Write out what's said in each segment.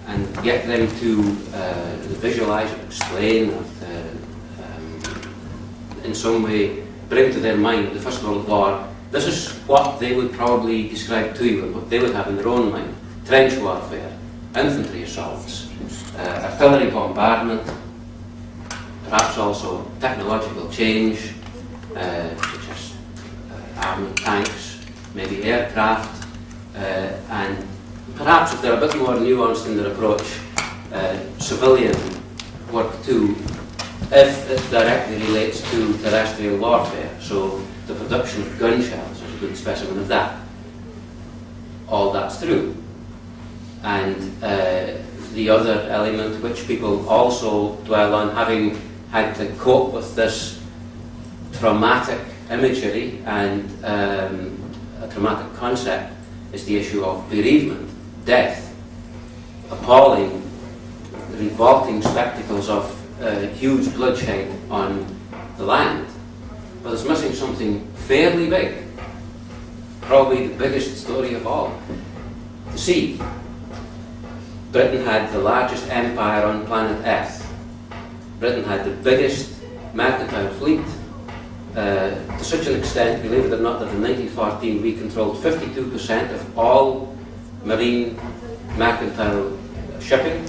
and get them to visualize or explain or in some way bring to their mind the First World War. This is what they would probably describe to you and what they would have in their own mind. Trench warfare, infantry assaults, artillery bombardment, perhaps also technological change, such as armoured tanks, maybe aircraft, and perhaps if they're a bit more nuanced in their approach, civilian work too, if it directly relates to terrestrial warfare. So the production of gun shells is a good specimen of that. All that's true. And the other element which people also dwell on, having had to cope with this traumatic imagery and a traumatic concept, is the issue of bereavement, death, appalling, revolting spectacles of huge bloodshed on the land. But it's missing something fairly big, probably the biggest story of all, the sea. Britain had the largest empire on planet Earth. Britain had the biggest mercantile fleet, to such an extent, believe it or not, that in 1914 we controlled 52% of all marine mercantile shipping,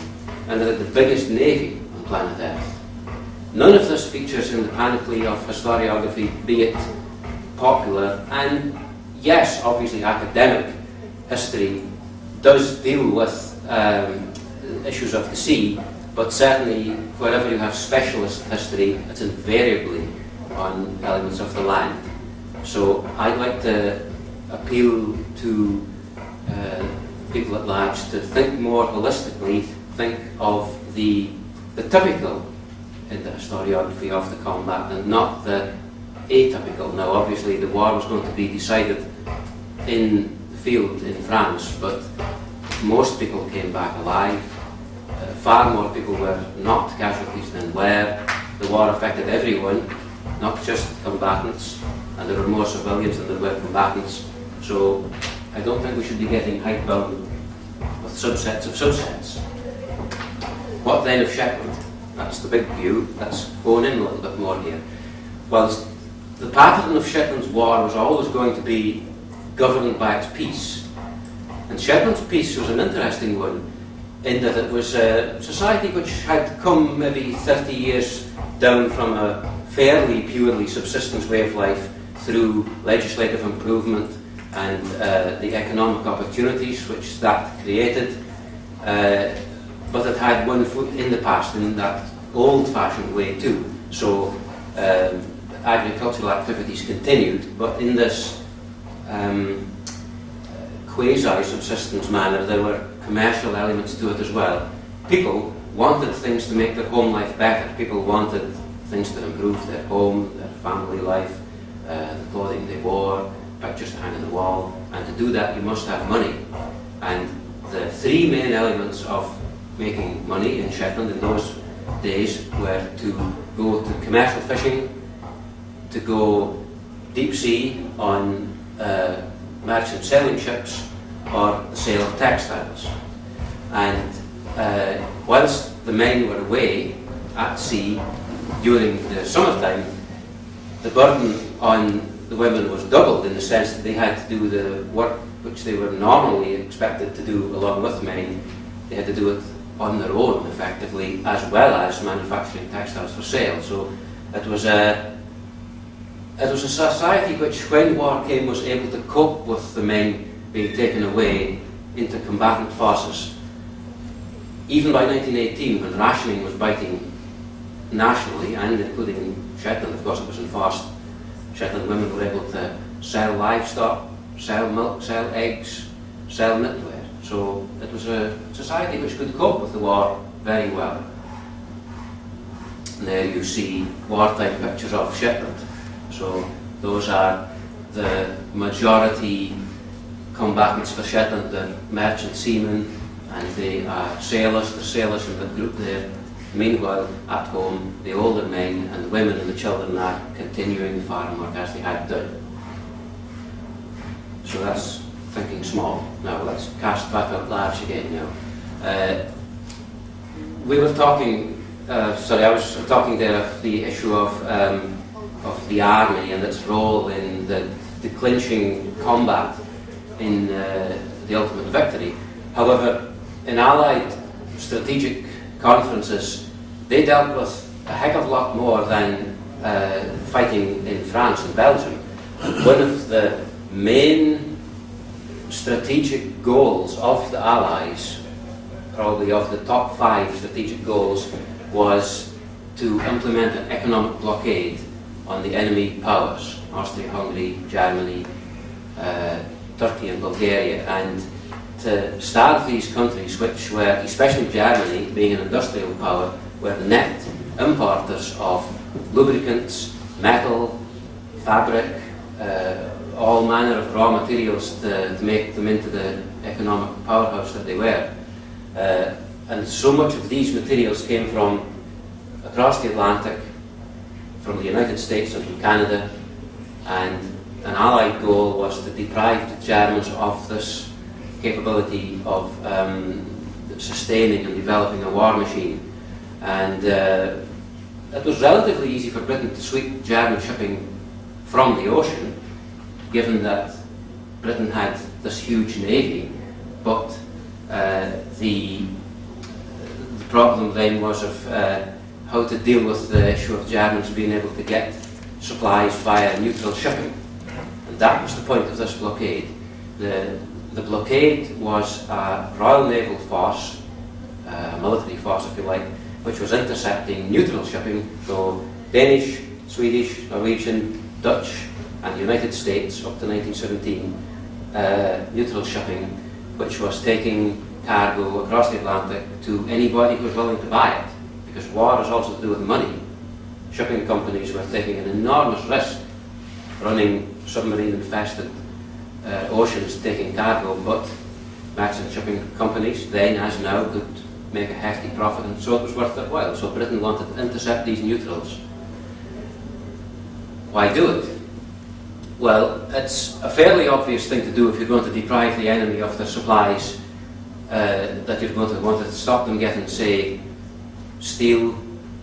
and had the biggest navy on planet Earth. None of this features in the panoply of historiography, be it popular, and yes, obviously academic history does deal with issues of the sea, but certainly wherever you have specialist history, it's invariably on elements of the land. So I'd like to appeal to people at large to think more holistically, think of the typical in the historiography of the combat and not the atypical. Now obviously the war was going to be decided in the field in France, but most people came back alive. Far more people were not casualties than were. The war affected everyone, not just combatants, and there were more civilians than there were combatants. So I don't think we should be getting hype-bound with subsets of subsets. What then of Shetland? That's the big view. Let's hone in a little bit more here. Well, the pattern of Shetland's war was always going to be governed by its peace. And Shetland's peace was an interesting one in that it was a society which had come maybe 30 years down from a fairly purely subsistence way of life through legislative improvement and the economic opportunities which that created, but it had one foot in the past in that old-fashioned way too. So agricultural activities continued, but in this quasi-subsistence manner there were commercial elements to it as well. People wanted things to make their home life better. People wanted things to improve their home, their family life, the clothing they wore, pictures to hang on the wall, and to do that you must have money. And the three main elements of making money in Shetland in those days were to go to commercial fishing, to go deep sea on merchant sailing ships, or the sale of textiles. And whilst the men were away at sea during the summertime, the burden on the women was doubled in the sense that they had to do the work which they were normally expected to do along with men. They had to do it on their own effectively, as well as manufacturing textiles for sale. So it was a society which, when war came, was able to cope with the men being taken away into combatant forces. Even by 1918, when rationing was biting nationally, and including in Shetland, of course it was enforced, Shetland women were able to sell livestock, sell milk, sell eggs, sell knitwear. So it was a society which could cope with the war very well. And there you see wartime pictures of Shetland. So those are the majority combatants for Shetland, the merchant seamen, and they are sailors, the sailors in the group there. Meanwhile, at home, the older men and the women and the children are continuing the farm work as they had done. So that's thinking small. Now let's cast back out large again now. we were talking, sorry, I was talking there of the issue of the army and its role in the clinching combat in the ultimate victory. However, in Allied strategic conferences, they dealt with a heck of a lot more than fighting in France and Belgium. One of the main strategic goals of the Allies, probably of the top 5 strategic goals, was to implement an economic blockade on the enemy powers, Austria-Hungary, Germany, Turkey and Bulgaria, and to starve these countries, which were, especially Germany, being an industrial power, were the net importers of lubricants, metal, fabric, all manner of raw materials to make them into the economic powerhouse that they were. And so much of these materials came from across the Atlantic, from the United States and from Canada, and an Allied goal was to deprive the Germans of this capability of sustaining and developing a war machine. And it was relatively easy for Britain to sweep German shipping from the ocean, given that Britain had this huge navy, but the problem then was of how to deal with the issue of Germans being able to get supplies via neutral shipping. And that was the point of this blockade. The blockade was a Royal Naval Force, a military force if you like, which was intercepting neutral shipping, so Danish, Swedish, Norwegian, Dutch and the United States up to 1917, neutral shipping, which was taking cargo across the Atlantic to anybody who was willing to buy it, because war is also to do with money. Shipping companies were taking an enormous risk running submarine-infested oceans taking cargo, but merchant shipping companies, then as now, could make a hefty profit, and so it was worth their while. So Britain wanted to intercept these neutrals. Why do it? Well, it's a fairly obvious thing to do if you're going to deprive the enemy of their supplies, that you're going to want to stop them getting, say, steel,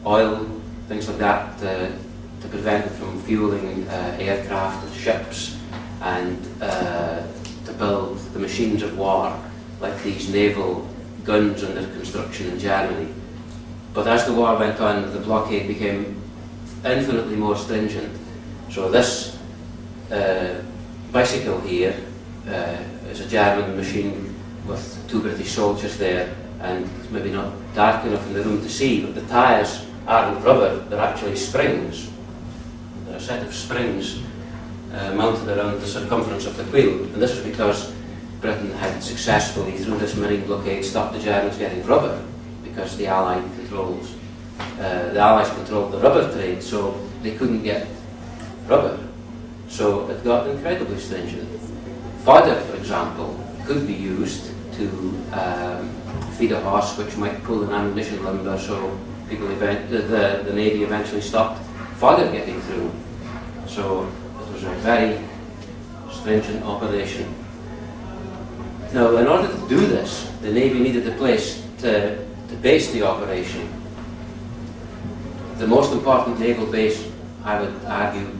oil, things like that, to prevent them from fueling aircraft and ships, and to build the machines of war, like these naval guns under construction in Germany. But as the war went on, the blockade became infinitely more stringent. So this bicycle here is a German machine with 2 British soldiers there, and it's maybe not dark enough in the room to see, but the tyres aren't rubber, they're actually springs. They're a set of springs mounted around the circumference of the wheel, and this is because Britain had successfully, through this marine blockade, stopped the Germans getting rubber, because the Allies controlled the rubber trade, so they couldn't get rubber. So it got incredibly stringent. Fodder, for example, could be used to feed a horse, which might pull an ammunition limber, so people the Navy eventually stopped fodder getting through. So it was a very stringent operation. Now, in order to do this, the Navy needed a place to base the operation. The most important naval base, I would argue,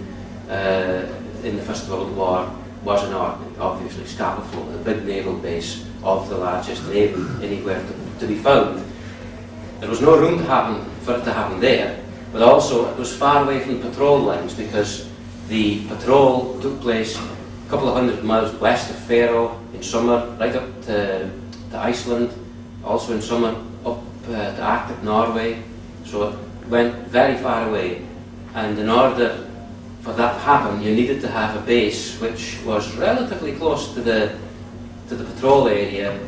in the First World War was in Orkney, obviously, Scapa, the big naval base of the largest navy anywhere to be found. There was no room for it to happen there, but also it was far away from patrol lines, because the patrol took place a couple of 100 miles west of Faroe in summer, right up to Iceland, also in summer up to Arctic Norway, so it went very far away. And in order for that to happen, you needed to have a base which was relatively close to the patrol area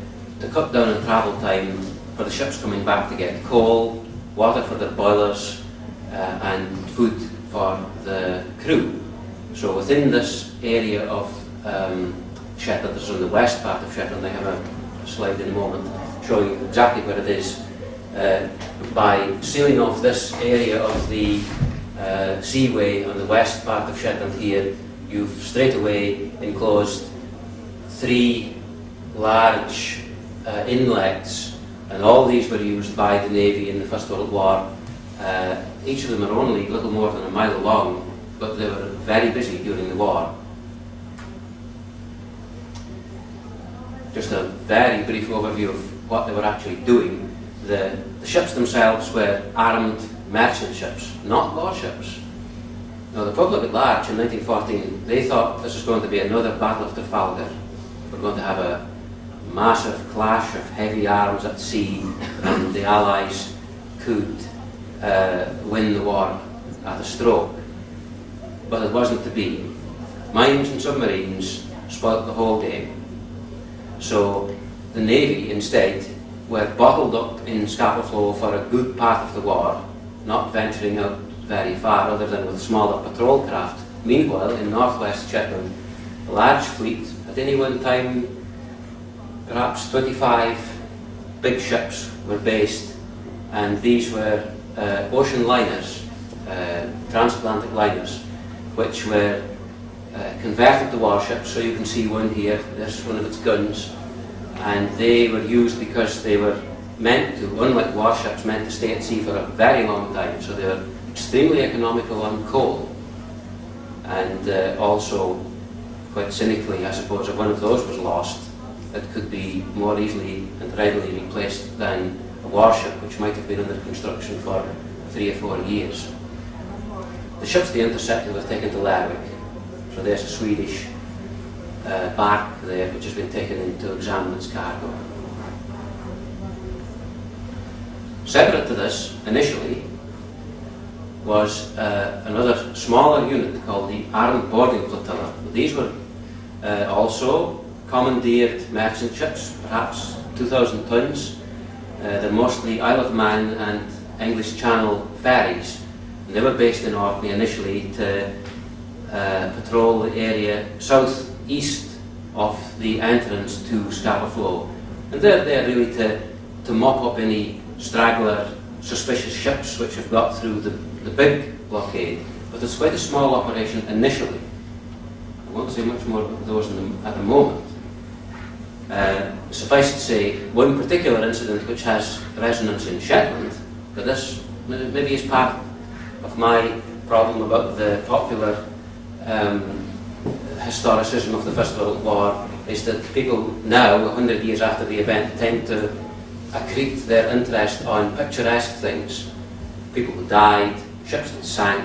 to cut down on travel time for the ships coming back to get coal, water for their boilers, and food for the crew. So within this area of Shetland, this is on the west part of Shetland, I have a slide in a moment showing you exactly where it is. By sealing off this area of the seaway on the west part of Shetland here, you've straight away enclosed 3 large inlets And all these were used by the Navy in the First World War. Each of them are only a little more than a mile long, but they were very busy during the war. Just a very brief overview of what they were actually doing. The ships themselves were armed merchant ships, not warships. Now, the public at large in 1914, they thought this was going to be another Battle of Trafalgar. We're going to have a massive clash of heavy arms at sea, and the Allies could win the war at a stroke. But it wasn't to be. Mines and submarines spoilt the whole game. So the Navy instead were bottled up in Scapa Flow for a good part of the war, not venturing out very far other than with smaller patrol craft. Meanwhile, in northwest Shetland, a large fleet, at any one time, perhaps 25 big ships were based, and these were ocean liners, transatlantic liners, which were converted to warships. So you can see one here, this is one of its guns, and they were used because they were meant to, unlike warships, meant to stay at sea for a very long time. So they were extremely economical on coal, and also, quite cynically, I suppose, if one of those was lost, it could be more easily and readily replaced than a warship, which might have been under construction for 3 or 4 years. The ships they intercepted were taken to Lerwick. So there's a Swedish bark there which has been taken in to examine its cargo. Separate to this, initially, was another smaller unit called the Armed Boarding Flotilla. These were also commandeered merchant ships, perhaps 2,000 tons. They're mostly Isle of Man and English Channel ferries. And they were based in Orkney initially to patrol the area southeast of the entrance to Scapa Flow. And they're there really to mop up any straggler, suspicious ships which have got through the big blockade. But it's quite a small operation initially. I won't say much more about those at the moment. Suffice to say, one particular incident which has resonance in Shetland, but this maybe is part of my problem about the popular historicism of the First World War, is that people now, 100 years after the event, tend to accrete their interest on picturesque things. People who died, ships that sank,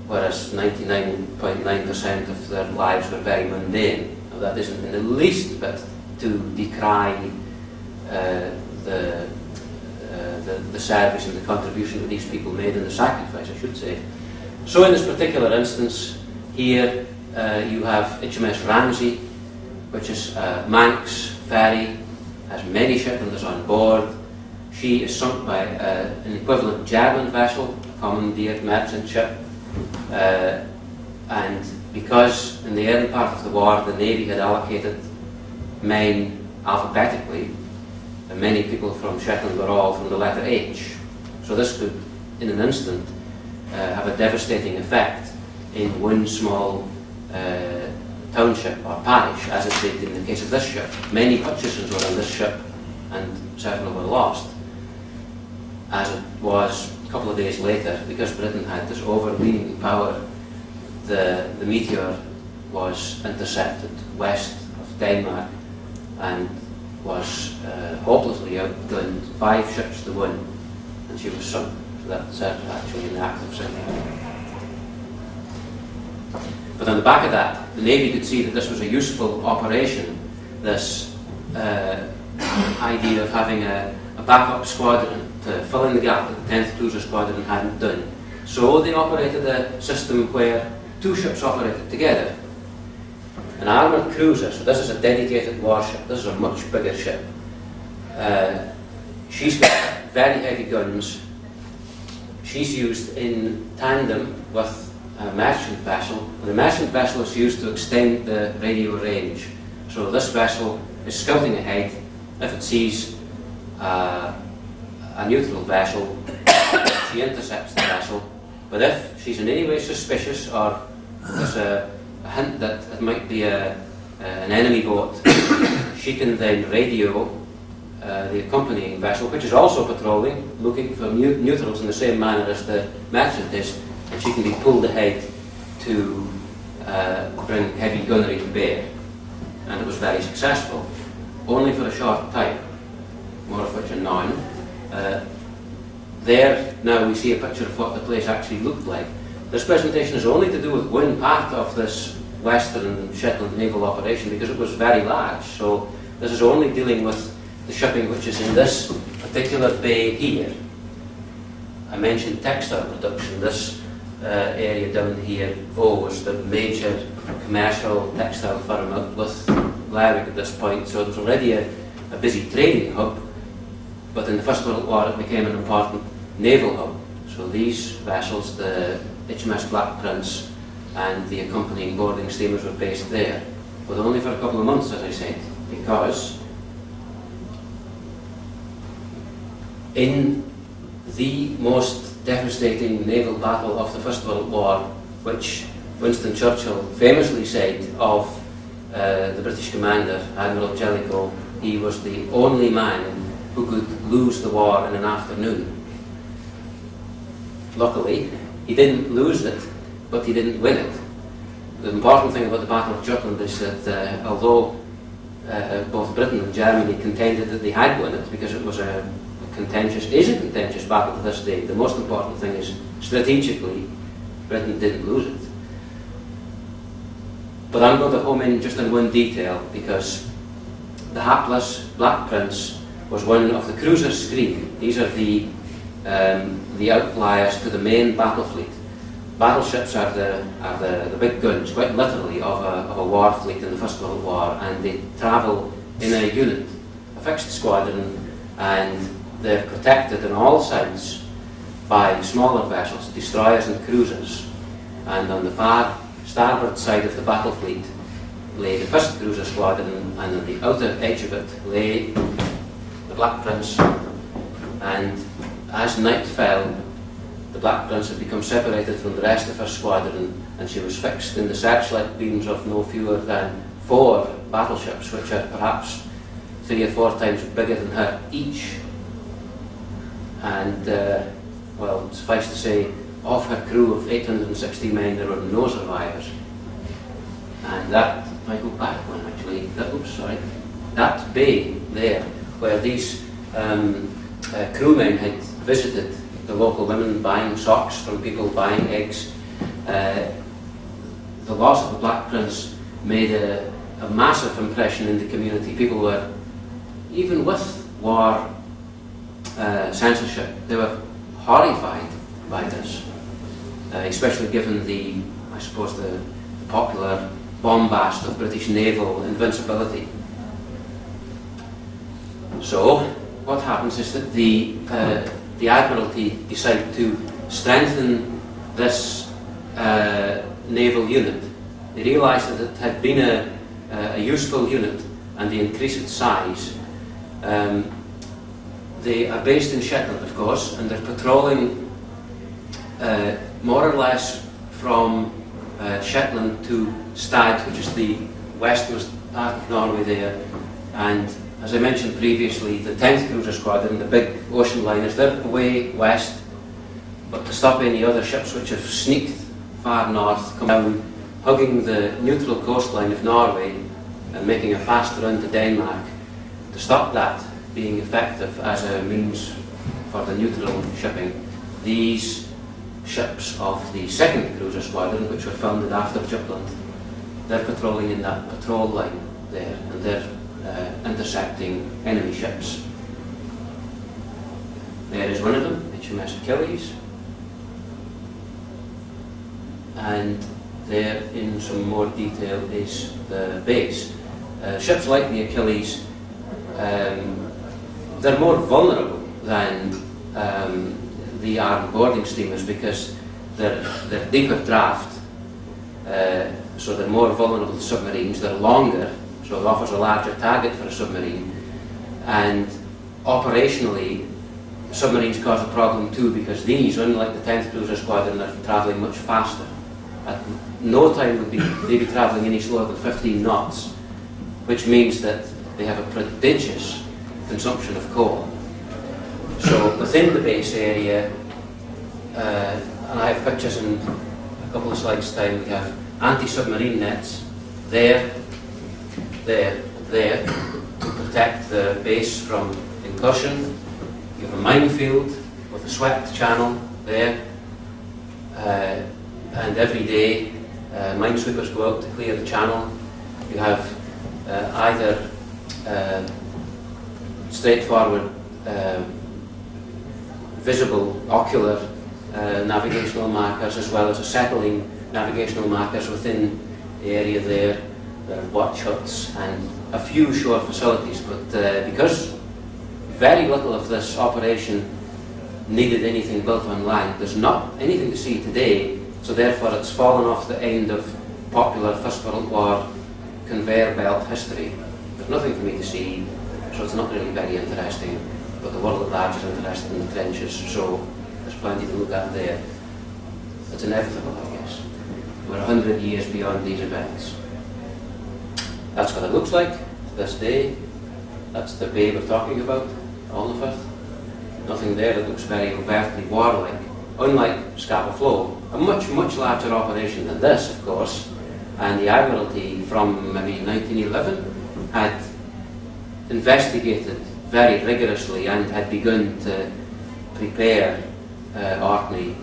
whereas 99.9% of their lives were very mundane. Now, that isn't in the least bit to decry the service and the contribution that these people made and the sacrifice, I should say. So in this particular instance, here you have HMS Ramsey, which is Manx ferry, has many Shetlanders on board. She is sunk by an equivalent German vessel, a commandeered merchant ship, and because in the early part of the war the Navy had allocated men alphabetically, and many people from Shetland were all from the letter H. So this could, in an instant, have a devastating effect in one small township or parish, as it did in the case of this ship. Many Hutchisons were on this ship, and several were lost. As it was a couple of days later, because Britain had this overweening power, the Meteor was intercepted west of Denmark and was hopelessly outgunned 5 ships to 1, and she was sunk. So that's actually an act of sinking. But on the back of that, the Navy could see that this was a useful operation, this idea of having a backup squadron to fill in the gap that the 10th Cruiser Squadron hadn't done. So they operated a system where 2 ships operated together. An armoured cruiser, so this is a dedicated warship, this is a much bigger ship. She's got very heavy guns. She's used in tandem with a merchant vessel. And the merchant vessel is used to extend the radio range. So this vessel is scouting ahead. If it sees a neutral vessel, she intercepts the vessel. But if she's in any way suspicious, or there's a hint that it might be an enemy boat, she can then radio the accompanying vessel, which is also patrolling, looking for neutrals in the same manner as the merchant is, and she can be pulled ahead to bring heavy gunnery to bear. And it was very successful, only for a short time, more of which are known. There now we see a picture of what the place actually looked like. This presentation is only to do with one part of this Western Shetland naval operation because it was very large. So this is only dealing with the shipping which is in this particular bay here. I mentioned textile production. This area down here, Vaux, was the major commercial textile firm out with Lerwick at this point. So it was already a busy trading hub, but in the First World War it became an important naval hub. So these vessels, the HMS Black Prince and the accompanying boarding steamers, were based there, but only for a couple of months, as I said, because in the most devastating naval battle of the First World War, which Winston Churchill famously said of the British commander, Admiral Jellicoe, he was the only man who could lose the war in an afternoon. Luckily, he didn't lose it, but he didn't win it. The important thing about the Battle of Jutland is that although both Britain and Germany contended that they had won it, because it was a contentious battle to this day, the most important thing is strategically Britain didn't lose it. But I'm going to home in just on one detail, because the hapless Black Prince was one of the cruiser screen. These are the outliers to the main battle fleet. Battleships are the big guns, quite literally, of a war fleet in the First World War, and they travel in a unit, a fixed squadron, and they're protected on all sides by smaller vessels, destroyers and cruisers. And on the far starboard side of the battle fleet lay the first cruiser squadron, and on the outer edge of it lay the Black Prince. And as night fell, the Black Prince had become separated from the rest of her squadron, and she was fixed in the searchlight beams of no fewer than 4 battleships, which are perhaps 3 or 4 times bigger than her each. And, well, suffice to say, of her crew of 860 men, there were no survivors. And that, if I go back one actually, that bay there, where these crewmen had visited the local women buying socks from people buying eggs, the loss of the Black Prince made a massive impression in the community. People were, even with war censorship, they were horrified by this, especially given the popular bombast of British naval invincibility. So what happens is that the Admiralty decided to strengthen this naval unit. They realised that it had been a useful unit, and they increased its size. They are based in Shetland, of course, and they're patrolling more or less from Shetland to Stad, which is the westmost part of Norway there. And as I mentioned previously, the 10th Cruiser Squadron, the big ocean liners, they're away west, but to stop any other ships which have sneaked far north, come down, hugging the neutral coastline of Norway and making a fast run to Denmark, to stop that being effective as a means for the neutral shipping. These ships of the 2nd Cruiser Squadron, which were founded after Jutland, they're patrolling in that patrol line there, and they're intercepting enemy ships. There is one of them, HMS Achilles, and there in some more detail is the base. Ships like the Achilles, they're more vulnerable than the armed boarding steamers because they're deeper draft, so they're more vulnerable to submarines. They're longer, so it offers a larger target for a submarine. And operationally, submarines cause a problem too, because these, unlike the 10th Cruiser Squadron, are travelling much faster. At no time would they be travelling any slower than 15 knots, which means that they have a prodigious consumption of coal. So within the base area, and I have pictures in a couple of slides' time, we have anti-submarine nets there, to protect the base from incursion. You have a minefield with a swept channel there, and every day minesweepers go out to clear the channel. You have either straightforward visible ocular navigational markers, as well as acetylene navigational markers within the area there. There are watch huts and a few shore facilities, but because very little of this operation needed anything built on land, there's not anything to see today, so therefore it's fallen off the end of popular First World War conveyor belt history. There's nothing for me to see, so it's not really very interesting, but the world at large is interested in the trenches, so there's plenty to look at there. It's inevitable, I guess. We're 100 years beyond these events. That's what it looks like to this day. That's the bay we're talking about, Alnefirth. Nothing there that looks very overtly warlike. Unlike Scapa Flow, a much, much larger operation than this, of course, and the Admiralty from maybe 1911 had investigated very rigorously and had begun to prepare Orkney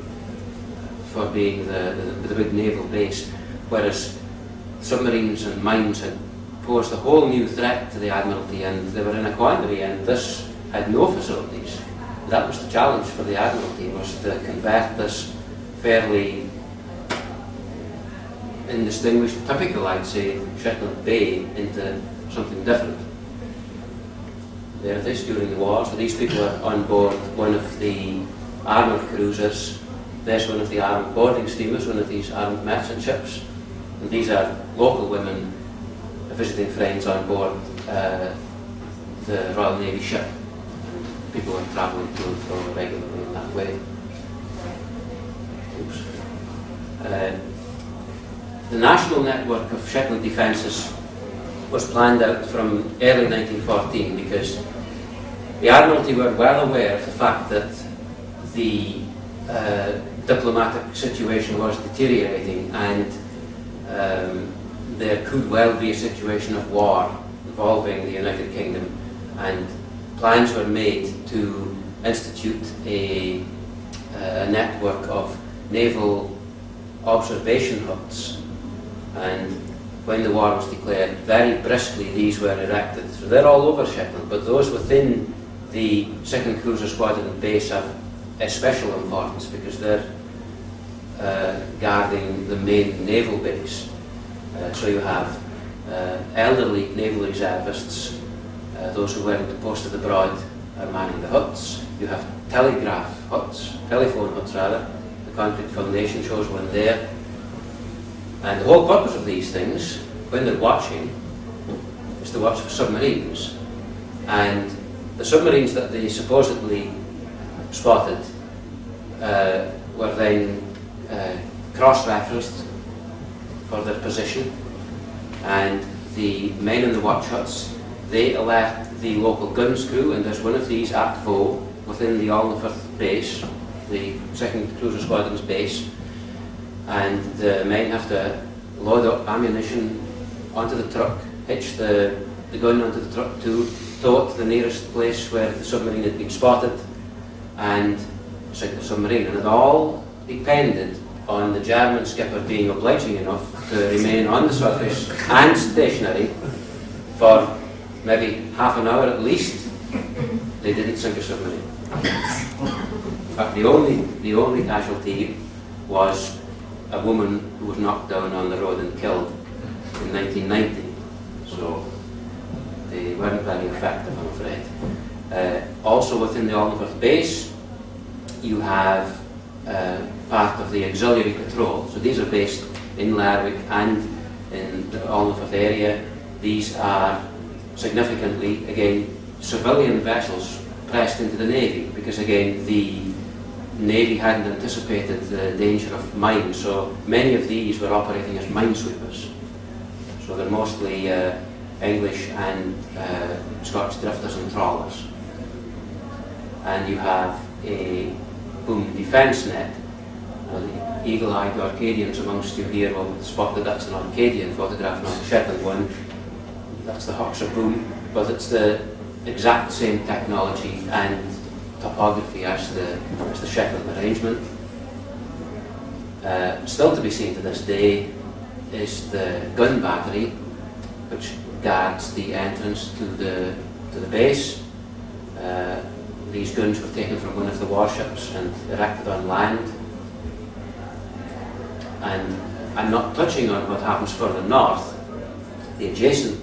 for being the big naval base, whereas submarines and mines had posed a whole new threat to the Admiralty, and they were in a quandary, and this had no facilities. That was the challenge for the Admiralty, was to convert this fairly indistinguished, typical, I'd say, Shetland Bay into something different. There it is during the war. So these people are on board one of the armoured cruisers. There's one of the armed boarding steamers, one of these armed merchant ships. And these are local women visiting friends on board the Royal Navy ship. And people are travelling to and fro regularly in that way. Oops. The national network of Shetland defences was planned out from early 1914 because the Admiralty were well aware of the fact that the diplomatic situation was deteriorating, and there could well be a situation of war involving the United Kingdom, and plans were made to institute a network of naval observation huts. And when the war was declared, very briskly these were erected. So they're all over Shetland, but those within the 2nd Cruiser Squadron base have a special importance because they're guarding the main naval base. So you have elderly naval reservists, those who weren't posted abroad are manning the huts. You have telegraph huts, telephone huts rather. The concrete foundation shows one there. And the whole purpose of these things, when they're watching, is to watch for submarines. And the submarines that they supposedly spotted were then cross-referenced for their position. And the men in the watch huts, they alert the local guns crew, and there's one of these at Vaux within the Alnefirth base, the 2nd Cruiser Squadron's base. And the men have to load up ammunition onto the truck, hitch the gun onto the truck to tow it to the nearest place where the submarine had been spotted and sink the submarine. And it all depended on the German skipper being obliging enough to remain on the surface and stationary for maybe half an hour at least. They didn't sink a submarine. In fact, the only casualty was a woman who was knocked down on the road and killed in 1990. So they weren't very effective, I'm afraid. Also within the Alnefirth base, you have part of the auxiliary patrol. So these are based in Lerwick and in the Alnefirth area. These are significantly, again, civilian vessels pressed into the Navy, because again, the Navy hadn't anticipated the danger of mines, so many of these were operating as minesweepers. So they're mostly English and Scottish drifters and trawlers. And you have a boom defence net. Now, the eagle-eyed Arcadians amongst you here will spot that that's an Arcadian photograph, not a Shetland one. That's the Hawkshaw boom, but it's the exact same technology and topography as the Shetland arrangement. Still to be seen to this day is the gun battery, which guards the entrance to the base. These guns were taken from one of the warships and erected on land. And I'm not touching on what happens further north. The adjacent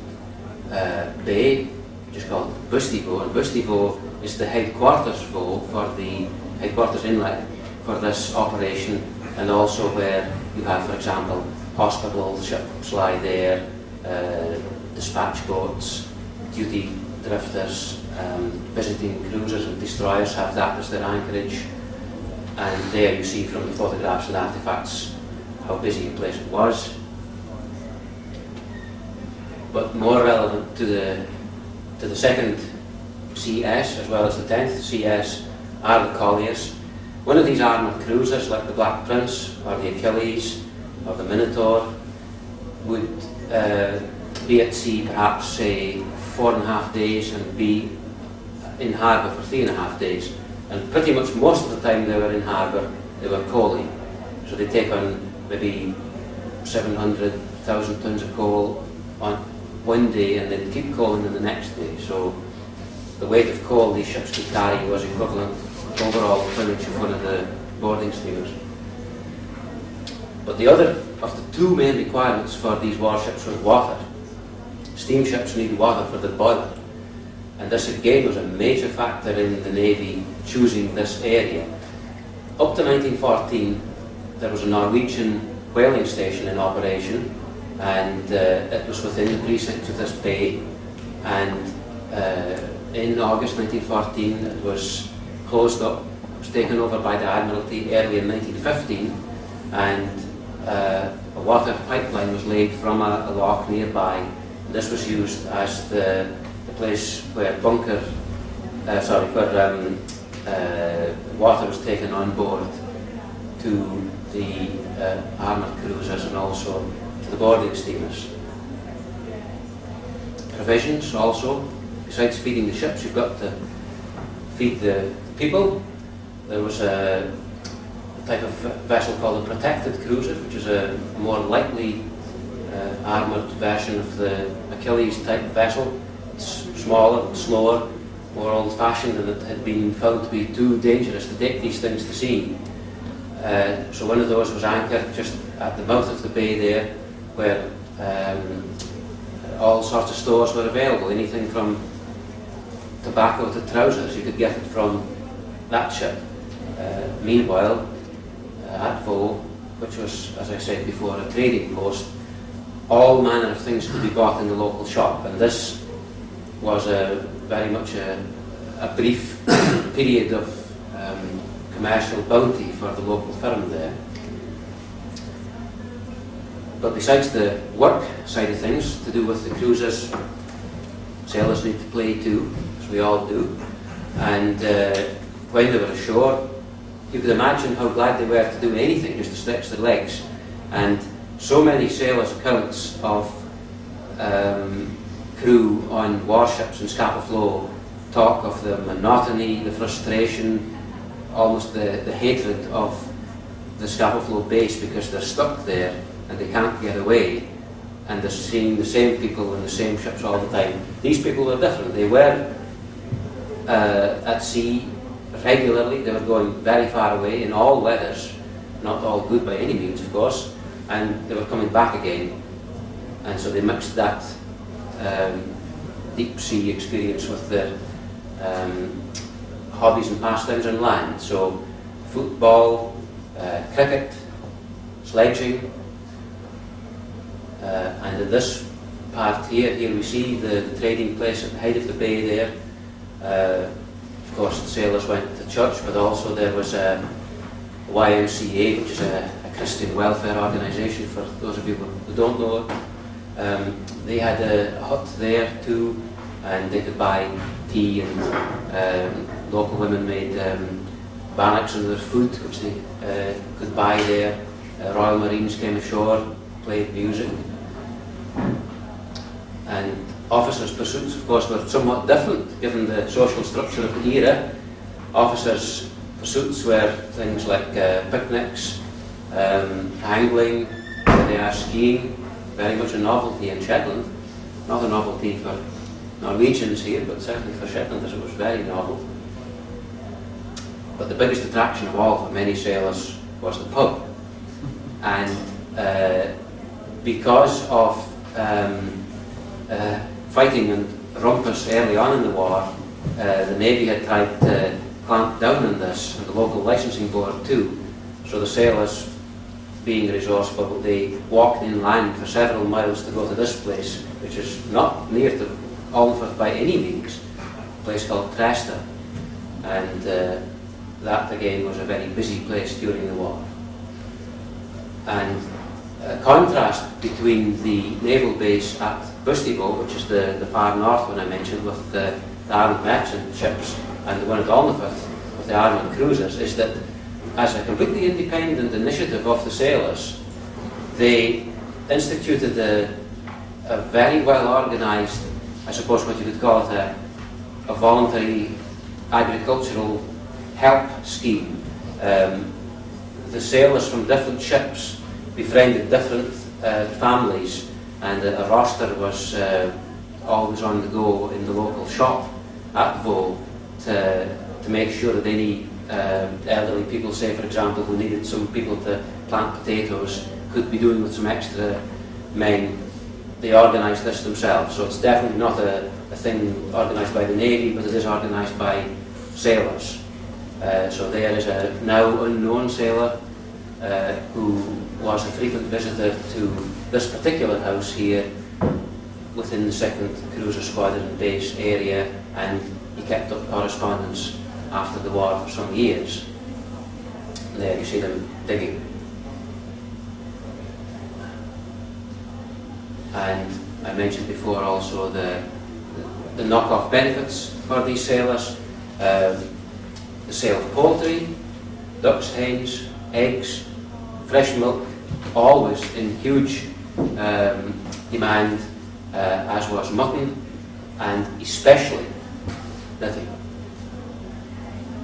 bay, which is called Bustillo, and Bustillo is the headquarters for the headquarters inlet for this operation, and also where you have, for example, hospital ships lie there, dispatch boats, duty drifters, visiting cruisers and destroyers have that as their anchorage. And there you see from the photographs and artefacts how busy a place it was. But more relevant to the second CS as well as the 10th CS are the colliers. One of these armoured cruisers, like the Black Prince or the Achilles or the Minotaur, would be at sea perhaps, say, 4.5 days and be in harbour for 3.5 days. And pretty much most of the time they were in harbour, they were coaling. So they take on maybe 700,000 tonnes of coal on one day and then keep coaling on the next day. So the weight of coal these ships could carry was equivalent overall tonnage of one of the boarding steamers. But the other of the two main requirements for these warships was water. Steamships need water for the boiler. And this again was a major factor in the Navy choosing this area. Up to 1914, there was a Norwegian whaling station in operation, and it was within the precincts of this bay. And in August 1914, it was closed up. It was taken over by the Admiralty early in 1915, and a water pipeline was laid from a loch nearby. This was used as the place where water was taken on board to the armoured cruisers and also to the boarding steamers. Provisions also, besides feeding the ships, you've got to feed the people. There was a type of vessel called a protected cruiser, which is a more lightly armoured version of the Achilles type vessel. It's smaller, slower, more old-fashioned, and it had been found to be too dangerous to take these things to sea. So one of those was anchored just at the mouth of the bay there, where all sorts of stores were available. Anything from tobacco to trousers, you could get it from that ship. Meanwhile, at Vaux, which was, as I said before, a trading post, all manner of things could be bought in the local shop, and this was very much a brief period of commercial bounty for the local firm there. But besides the work side of things, to do with the cruisers, sailors need to play too, as we all do. And when they were ashore, you could imagine how glad they were to do anything just to stretch their legs. And so many sailors' accounts of crew on warships in Scapa Flow talk of the monotony, the frustration, almost the hatred of the Scapa Flow base because they're stuck there and they can't get away, and they're seeing the same people in the same ships all the time. These people were different. They were at sea regularly. They were going very far away in all weathers, not all good by any means, of course, and they were coming back again. And so they mixed that deep sea experience with their hobbies and pastimes on land. So football, cricket, sledging, and in this part here we see the trading place at the head of the bay there. Of course the sailors went to church, but also there was a YMCA, which is a Christian welfare organisation, for those of you who don't know it. They had a hut there too, and they could buy tea, and local women made bannocks and their food, which they could buy there. Royal Marines came ashore, played music. And officers' pursuits, of course, were somewhat different given the social structure of the era. Officers' pursuits were things like picnics, angling, they are skiing, very much a novelty in Shetland. Not a novelty for Norwegians here, but certainly for Shetlanders it was very novel. But the biggest attraction of all for many sailors was the pub. And because of fighting and rumpus early on in the war, the Navy had tried to clamp down on this, and the local licensing board too. So the sailors, being resourceful, they walked inland for several miles to go to this place, which is not near to Alnford by any means, a place called Tresta. And that again was a very busy place during the war. And a contrast between the naval base at Bustillo, which is the far north one I mentioned, with the armed merchant ships, and the one at Alnford with the armed cruisers, is that as a completely independent initiative of the sailors, they instituted a very well organised, I suppose what you would call it, a voluntary agricultural help scheme. The sailors from different ships befriended different families, and a roster was always on the go in the local shop at Vaux to make sure that any elderly people, say for example, who needed some people to plant potatoes, could be doing with some extra men. They organised this themselves, so it's definitely not a thing organised by the Navy, but it is organised by sailors. So there is a now unknown sailor who was a frequent visitor to this particular house here within the 2nd Cruiser Squadron base area, and he kept up correspondence after the war for some years. And there you see them digging. And I mentioned before also the knock-off benefits for these sailors. The sale of poultry, ducks, hens, eggs, fresh milk, always in huge demand, as was mutton, and especially knitting.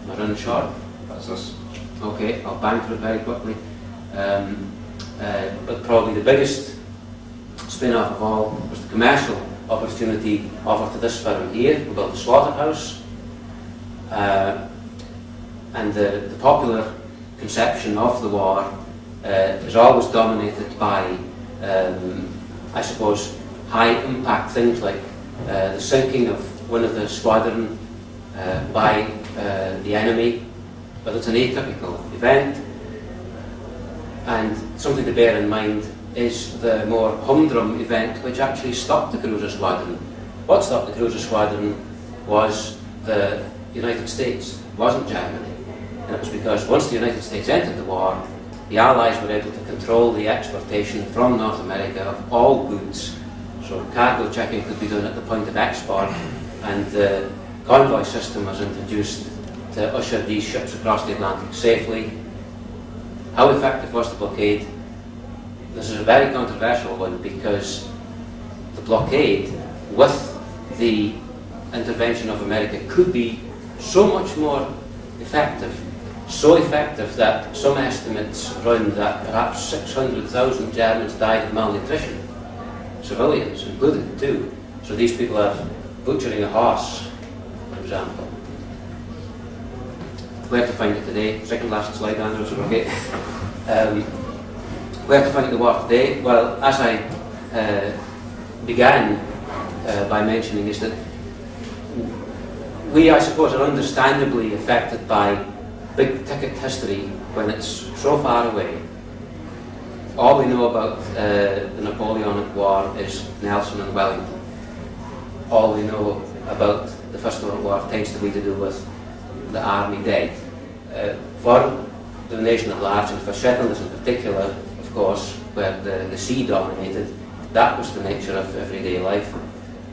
Am I running short? That's us. Okay, I'll bang through it very quickly. But probably the biggest spin-off of all was the commercial opportunity offered to this firm here, who built a slaughterhouse. And the popular conception of the war is always dominated by, I suppose, high-impact things like the sinking of one of the squadron by the enemy, but it's an atypical event. And something to bear in mind is the more humdrum event which actually stopped the cruiser squadron. What stopped the cruiser squadron was the United States, it wasn't Germany. And it was because once the United States entered the war, the Allies were able to control the exportation from North America of all goods. So cargo checking could be done at the point of export, and the convoy system was introduced to usher these ships across the Atlantic safely. How effective was the blockade? This is a very controversial one, because the blockade, with the intervention of America, could be so much more effective. So effective that some estimates run that perhaps 600,000 Germans died of malnutrition. Civilians included too. So these people are butchering a horse, for example. Where to find it today? Second last slide, Andrew, so okay. Where to find the war today? Well, as I began by mentioning, is that we, I suppose, are understandably affected by big ticket history when it's so far away. All we know about the Napoleonic War is Nelson and Wellington. All we know about the First World War tends to be to do with the army dead. For the nation at large, and for Shetlanders in particular, of course, where the sea dominated, that was the nature of everyday life.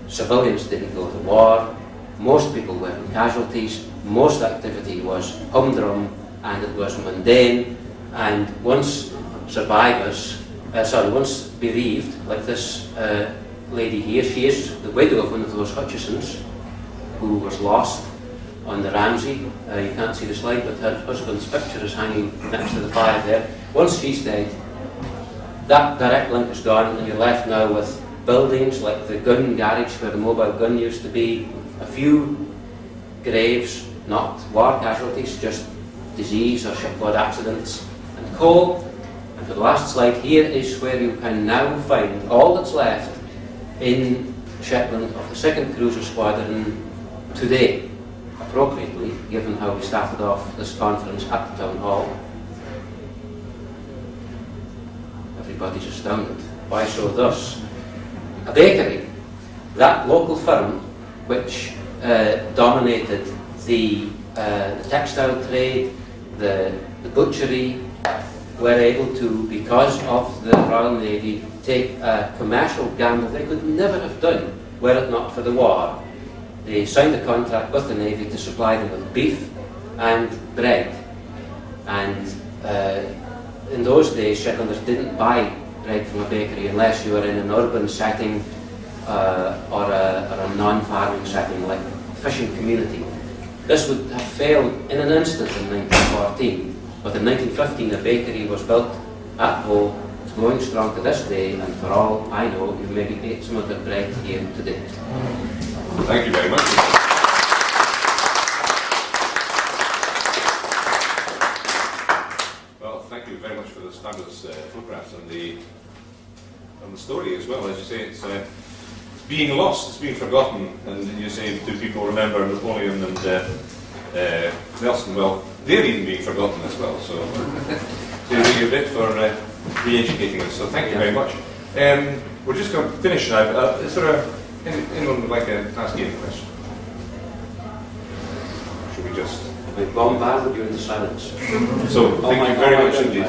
Civilians didn't go to war, most people were in casualties, most activity was humdrum and it was mundane, and once survivors, once bereaved, like this lady here, she is the widow of one of those Hutchisons who was lost on the Ramsey. You can't see the slide, but her husband's picture is hanging next to the fire there. Once she's dead, that direct link is gone, and you're left now with buildings like the gun garage where the mobile gun used to be, a few graves, not war casualties, just disease or shipboard accidents, and coal. And for the last slide, here is where you can now find all that's left in Shetland of the 2nd Cruiser Squadron today, appropriately, given how we started off this conference at the Town Hall. Everybody's astounded. Why so thus? A bakery, that local firm which dominated the textile trade, the butchery, were able to, because of the Royal Navy, take a commercial gamble they could never have done were it not for the war. They signed a contract with the Navy to supply them with beef and bread. And in those days, Shetlanders didn't buy bread from a bakery unless you were in an urban setting or a non-farming setting like a fishing community. This would have failed in an instant in 1914, but in 1915 a bakery was built at Vaux. It's going strong to this day, and for all I know, you maybe ate some of the bread here today. Thank you very much. Well, thank you very much for those fabulous photographs and the story as well. As you say, it's being lost, it's being forgotten, and you say, do people remember Napoleon and Nelson? Well, they're even being forgotten as well, so you're doing a bit for re-educating us, so thank you very much. We're just going to finish now. Is there anyone would like to ask you any question? Should we just... We bombarded you into silence. So, thank you very much indeed.